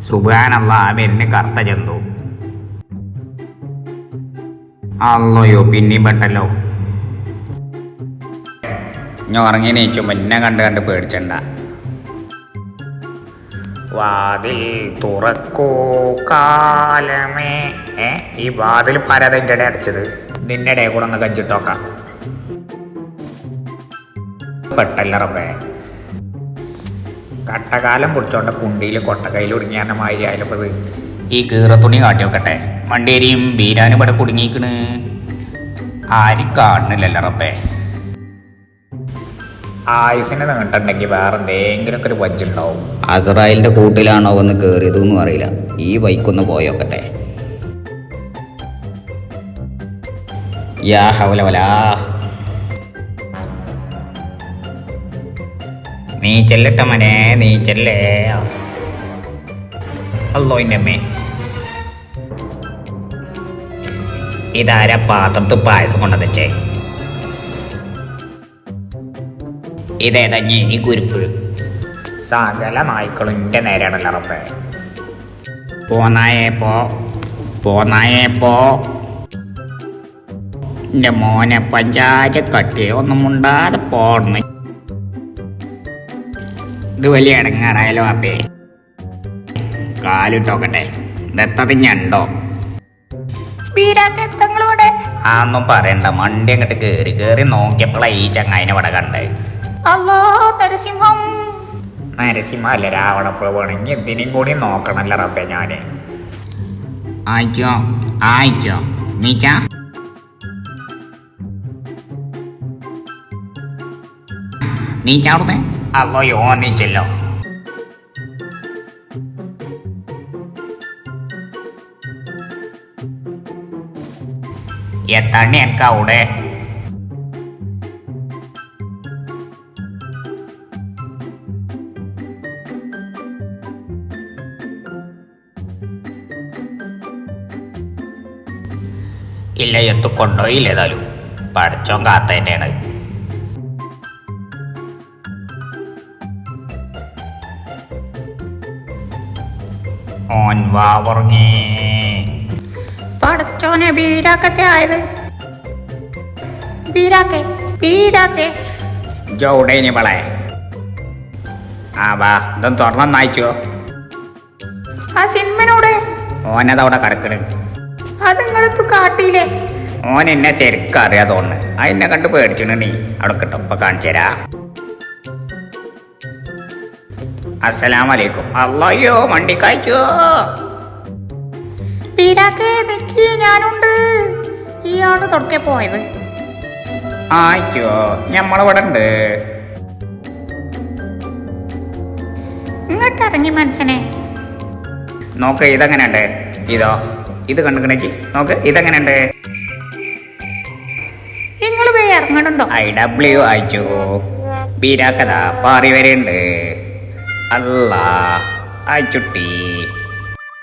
സുബ്ഹാനല്ലാഹ് വരുന്ന കറുത്ത ജന്തു. അല്ലയോ പിന്നെയും പെട്ടല്ലോ. ഞാൻ ഉറങ്ങി നീച്ചു മുന്നേ കണ്ട് പേടിച്ചണ്ട. വാതിൽ തുറക്കൂ കാലമേ. ഈ വാതിൽ പരത എൻ്റെ ഇടയിൽ അടച്ചത്. നിന്റെ ഇടയിൽ കൂടെ ഒന്ന് കഞ്ചിട്ടോക്കാം. പെട്ടല്ല റബ്ബേ. കട്ടകാലം പിടിച്ചോണ്ട കുണ്ടിയിൽ കൊട്ടക്കയിൽ ഒടുങ്ങിയാൻ്റെ മാതിരി ആയാലപ്പത്. ഈ കീറത്തുണി കാട്ടി വെക്കട്ടെ. മണ്ടേരിയും ബീരാനും ഇവിടെ കുടുങ്ങിക്കണ്. ആരും കാണുന്നില്ലല്ലോ റബ്ബേ. ആയുസിനെ നീട്ടുണ്ടെങ്കിൽ വേറെ എന്തെങ്കിലുമൊക്കെ ഒരു വജ്ജുണ്ടാവും. അസ്രായേലിന്റെ കൂട്ടിലാണോ ഒന്ന് കയറിയതെന്നും അറിയില്ല. ഈ ബൈക്കൊന്ന് പോയോക്കട്ടെ. യാ ഹൗല വലാ. നീ ചെല്ലട്ട മനെ, നീ ചെല്ലേ. അല്ലോ ഇന്നമ്മേ, ഇതാരാ പാത്രത്ത് പായസം കൊണ്ടതച്ചേ? ഇതേതാ ഈ കുരുപ്പ്? സകല നായ്ക്കളും എൻ്റെ നേരെയാണല്ലോ റബ്ബേ. പോന്നായേ പോ. എൻ്റെ മോനെ പഞ്ചാര കട്ടി ഒന്നും മുണ്ടാതെ പോണ. ഇത് വലിയ ഇടങ്ങാറായാലോ അപ്പേ. കാലിട്ടോക്കട്ടെ. ഇതെത്തത് ഞണ്ടോ? അതൊന്നും പറയണ്ട. മണ്ടി അങ്ങോട്ട് കേറി നോക്കിയപ്പോഴാ ഈ ചങ്ങായിനെ ഇവിടെ കണ്ടേ. നരസിംഹ അല്ല, രാവണപ്രഭുവാണ്. ഇനി എന്തിനും കൂടി നോക്കണല്ലോ റബ്ബേ ഞാന്. ആയിച്ചോ നീച്ചാ. നീച്ചാടുന്നേ. അല്ലോ നീച്ചല്ലോ. എത്തണ്ണി എനിക്ക് അവിടെ. ഇല്ല, എത്തുകൊണ്ടോയില്ല. ഏതായാലും പഠിച്ചോൻ കാത്ത തന്നെയാണ്. ഓൻ വാവുറങ്ങി. പഠിച്ചോനെ ബീരാക്കത്തെ ആയത്. ബീരാക്കെ ജോടേനി വളെ. വാ, ഇതൊന്ന് തുറന്നയച്ചോ. ആ സിനിമനോട് ഓനതവിടെ കിടക്കണ്. അത് നിങ്ങളെത്തു കാട്ടിയില്ലേ? ഓൻ എന്നെ ശരിക്കും അറിയാ തോന്നുന്നു. അതിനെ കണ്ട് പേടിച്ചു നീ. അവിടെ കിട്ടും, ഇപ്പൊ കാണിച്ചു തരാ. അസ്സലാമലൈക്കും. അല്ലയോ വണ്ടി കായ്ച്ചോ. ബീരാക്കെ നിക്കി, ഞാനുണ്ട്. ഇയാള് തൊടക്കെ പോയത്. ആയിച്ചോ, ഞമ്മളിവിടെ ഉണ്ട്. ഇങ്ങോട്ട് ഇറങ്ങി മനസ്സിനെ. നോക്ക്, ഇതെങ്ങനെയുണ്ട്? ഇത് കണ്ടുകണേച്ചി നോക്ക്, ഇതെങ്ങനെയുണ്ട്? നിങ്ങൾ പോയി ഇറങ്ങണുണ്ടോ? IW അയച്ചു. ബീരാക്കഥ പാറി വരെയുണ്ട്. അല്ലാ അയച്ചുട്ടി.